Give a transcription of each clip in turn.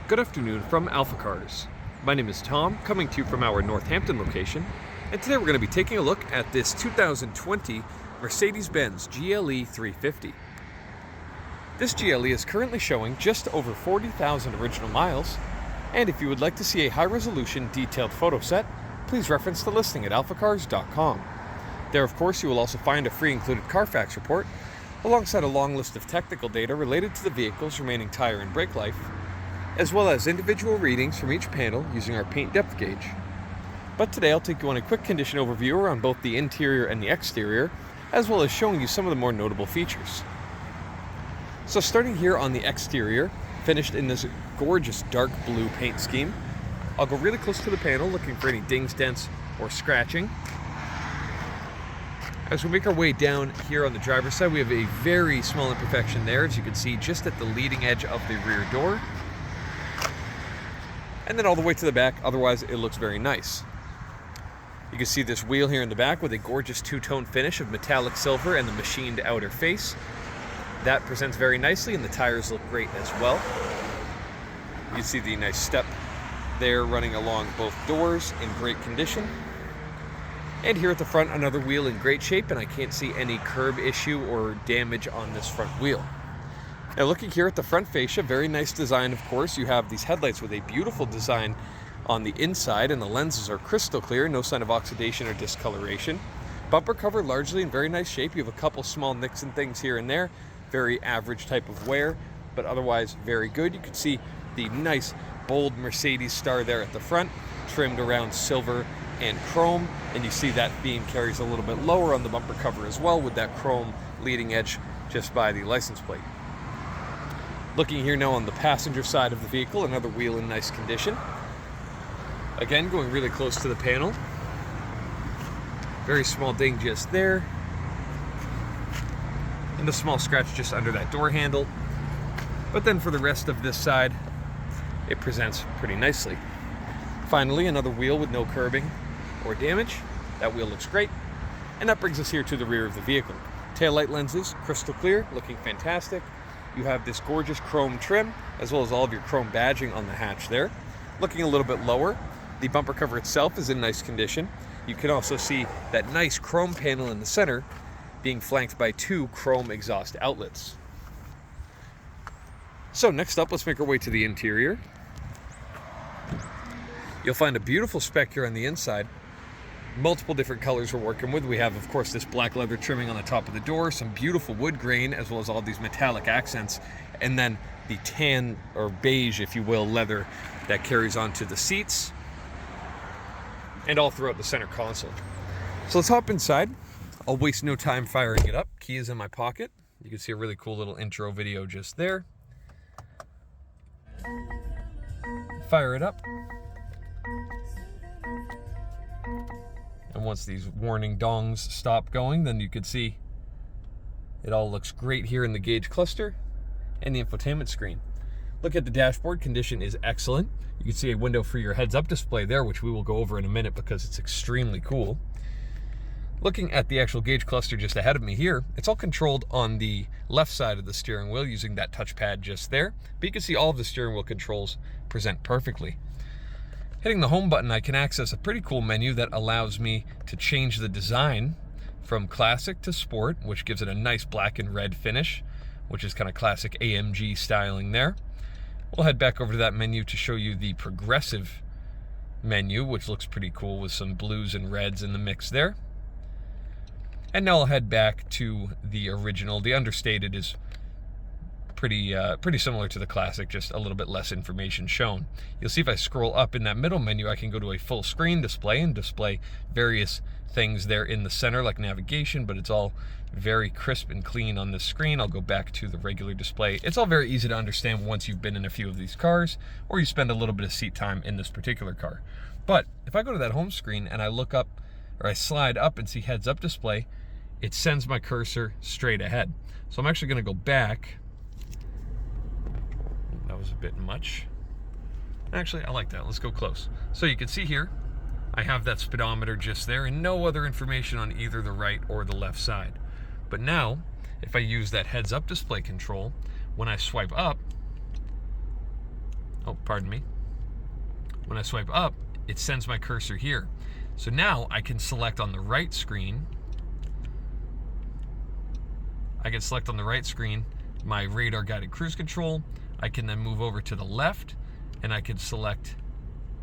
Good afternoon from AlphaCars. My name is Tom, coming to you from our Northampton location, and today we're going to be taking a look at this 2020 Mercedes-Benz GLE 350. This GLE is currently showing just over 40,000 original miles, and if you would like to see a high-resolution detailed photo set, please reference the listing at alphacars.com. There, of course, you will also find a free included Carfax report, alongside a long list of technical data related to the vehicle's remaining tire and brake life, as well as individual readings from each panel using our paint depth gauge. But today I'll take you on a quick condition overview around both the interior and the exterior, as well as showing you some of the more notable features. So starting here on the exterior, finished in this gorgeous dark blue paint scheme, I'll go really close to the panel looking for any dings, dents, or scratching. As we make our way down here on the driver's side, we have a very small imperfection there, as you can see, just at the leading edge of the rear door. And then all the way to the back, otherwise it looks very nice. You can see this wheel here in the back with a gorgeous two-tone finish of metallic silver and the machined outer face. That presents very nicely, and the tires look great as well. You see the nice step there running along both doors in great condition. And here at the front, another wheel in great shape, and I can't see any curb issue or damage on this front wheel. Now looking here at the front fascia, very nice design, of course. You have these headlights with a beautiful design on the inside, and the lenses are crystal clear, no sign of oxidation or discoloration. Bumper cover largely in very nice shape. You have a couple small nicks and things here and there, very average type of wear, but otherwise very good. You can see the nice bold Mercedes star there at the front, trimmed around silver and chrome, and you see that beam carries a little bit lower on the bumper cover as well, with that chrome leading edge just by the license plate. Looking here now on the passenger side of the vehicle, another wheel in nice condition. Again, going really close to the panel. Very small ding just there. And a small scratch just under that door handle. But then for the rest of this side, it presents pretty nicely. Finally, another wheel with no curbing or damage. That wheel looks great. And that brings us here to the rear of the vehicle. Taillight lenses, crystal clear, looking fantastic. You have this gorgeous chrome trim, as well as all of your chrome badging on the hatch there. Looking a little bit lower, the bumper cover itself is in nice condition. You can also see that nice chrome panel in the center being flanked by two chrome exhaust outlets. So next up, let's make our way to the interior. You'll find a beautiful spec here on the inside. Multiple different colors we're working with. We have, of course, this black leather trimming on the top of the door, some beautiful wood grain, as well as all these metallic accents, and then the tan, or beige, if you will, leather that carries onto the seats and all throughout the center console. So let's hop inside. I'll waste no time firing it up. Key is in my pocket. You can see a really cool little intro video just there. Fire it up. And once these warning dongs stop going, then you can see it all looks great here in the gauge cluster and the infotainment screen. Look at the dashboard, condition is excellent. You can see a window for your heads-up display there, which we will go over in a minute because it's extremely cool. Looking at the actual gauge cluster just ahead of me here, it's all controlled on the left side of the steering wheel using that touchpad just there, but you can see all of the steering wheel controls present perfectly. Hitting the home button, I can access a pretty cool menu that allows me to change the design from classic to sport, which gives it a nice black and red finish, which is kind of classic AMG styling there. We'll head back over to that menu to show you the progressive menu, which looks pretty cool with some blues and reds in the mix there. And now I'll head back to the original. The understated is pretty similar to the classic, just a little bit less information shown. You'll see if I scroll up in that middle menu, I can go to a full screen display and display various things there in the center, like navigation, but it's all very crisp and clean on this screen. I'll go back to the regular display. It's all very easy to understand once you've been in a few of these cars, or you spend a little bit of seat time in this particular car. But if I go to that home screen and I look up, or I slide up and see heads-up display, it sends my cursor straight ahead. So I'm actually going to go back. That was a bit much. Actually, I like that. Let's go close. So you can see here, I have that speedometer just there and no other information on either the right or the left side. But now, if I use that heads-up display control, when I swipe up, oh, pardon me. When I swipe up, it sends my cursor here. So now I can select on the right screen. I can select on the right screen my radar guided cruise control. I can then move over to the left and I can select,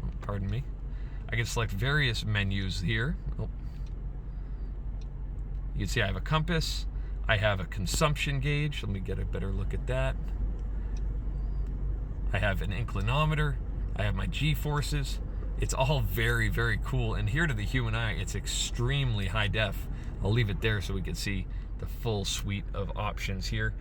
oh, pardon me. I can select various menus here. Oh. You can see I have a compass. I have a consumption gauge. Let me get a better look at that. I have an inclinometer. I have my G-forces. It's all very, very cool. And here to the human eye, it's extremely high def. I'll leave it there so we can see the full suite of options here.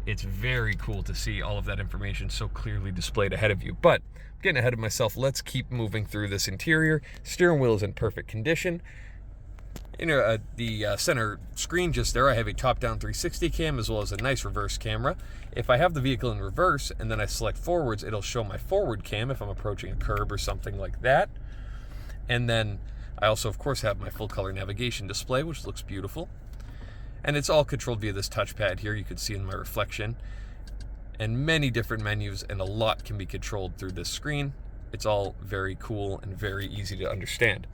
It's very cool to see all of that information so clearly displayed ahead of you. But I'm getting ahead of myself. Let's keep moving through this interior. Steering wheel is in perfect condition. You know, the center screen just there, I have a top-down 360 cam as well as a nice reverse camera. If I have the vehicle in reverse and then I select forwards, it'll show my forward cam if I'm approaching a curb or something like that. And then I also, of course, have my full-color navigation display, which looks beautiful. And it's all controlled via this touchpad here. You can see in my reflection. And many different menus, and a lot can be controlled through this screen. It's all very cool and very easy to understand.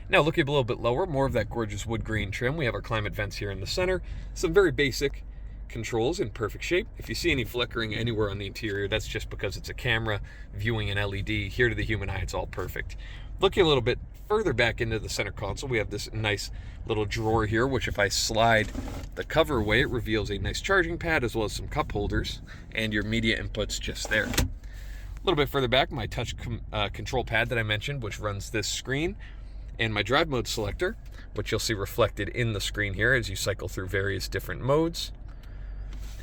Now looking a little bit lower, more of that gorgeous wood grain trim. We have our climate vents here in the center. Some very basic controls in perfect shape. If you see any flickering anywhere on the interior, that's just because it's a camera viewing an LED. Here to the human eye, it's all perfect. Looking a little bit further back into the center console, we have this nice little drawer here, which if I slide the cover away, it reveals a nice charging pad as well as some cup holders and your media inputs just there. A little bit further back, my touch control pad that I mentioned, which runs this screen, and my drive mode selector, which you'll see reflected in the screen here as you cycle through various different modes,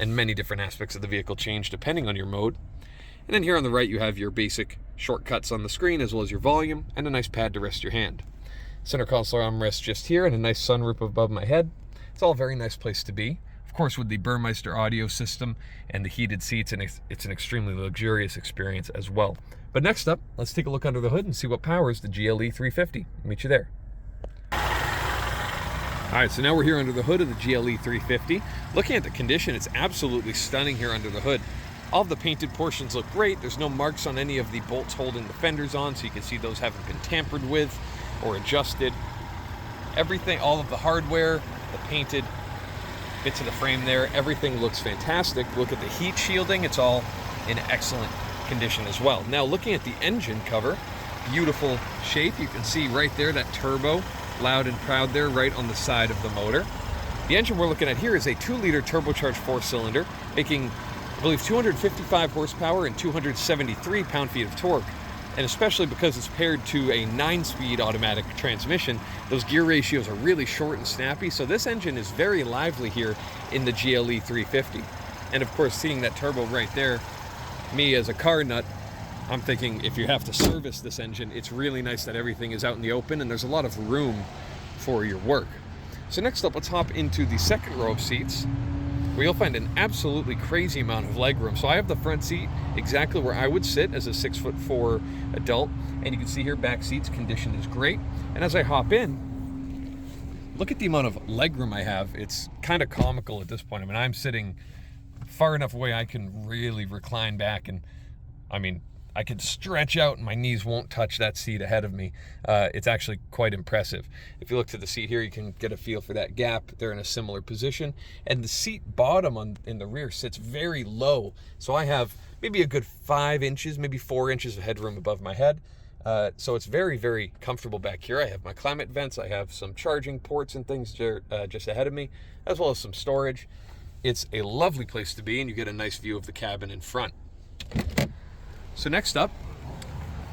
and many different aspects of the vehicle change depending on your mode. And then here on the right, you have your basic shortcuts on the screen as well as your volume and a nice pad to rest your hand. Center console armrest just here and a nice sunroof above my head. It's all a very nice place to be. Of course, with the Burmeister audio system and the heated seats, and it's an extremely luxurious experience as well. But next up, let's take a look under the hood and see what powers the GLE 350. I'll meet you there. All right, so now we're here under the hood of the GLE 350. Looking at the condition, it's absolutely stunning here under the hood. All of the painted portions look great. There's no marks on any of the bolts holding the fenders on, so you can see those haven't been tampered with or adjusted. Everything, all of the hardware, the painted bits of the frame there, everything looks fantastic. Look at the heat shielding, it's all in excellent condition as well. Now looking at the engine cover, beautiful shape. You can see right there that turbo, loud and proud there, right on the side of the motor. The engine we're looking at here is a 2-liter turbocharged 4-cylinder, making, I believe, 255 horsepower and 273 pound-feet of torque. And especially because it's paired to a 9-speed automatic transmission, those gear ratios are really short and snappy. So this engine is very lively here in the GLE 350. And of course, seeing that turbo right there, me as a car nut, I'm thinking if you have to service this engine, it's really nice that everything is out in the open and there's a lot of room for your work. So next up, let's hop into the second row of seats, where you'll find an absolutely crazy amount of legroom. So I have the front seat exactly where I would sit as a 6'4" adult, and you can see here back seats condition is great. And as I hop in, look at the amount of legroom I have. It's kind of comical at this point. I mean, I'm sitting far enough away I can really recline back, and I mean, I can stretch out and my knees won't touch that seat ahead of me. It's actually quite impressive. If you look to the seat here, you can get a feel for that gap. They're in a similar position. And the seat bottom in the rear sits very low. So I have maybe a good 5 inches, maybe 4 inches of headroom above my head. So it's very, very comfortable back here. I have my climate vents. I have some charging ports and things just ahead of me, as well as some storage. It's a lovely place to be, and you get a nice view of the cabin in front. So next up,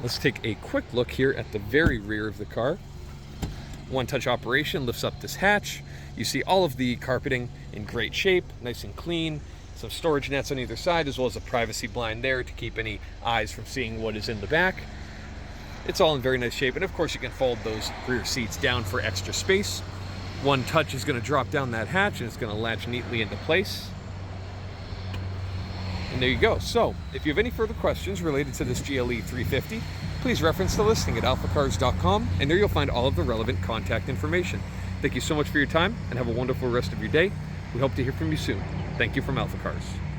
let's take a quick look here at the very rear of the car. One-touch operation lifts up this hatch. You see all of the carpeting in great shape, nice and clean. Some storage nets on either side, as well as a privacy blind there to keep any eyes from seeing what is in the back. It's all in very nice shape, and of course you can fold those rear seats down for extra space. One touch is going to drop down that hatch, and it's going to latch neatly into place. And there you go. So, if you have any further questions related to this GLE 350, please reference the listing at alphacars.com, and there you'll find all of the relevant contact information. Thank you so much for your time, and have a wonderful rest of your day. We hope to hear from you soon. Thank you from AlphaCars.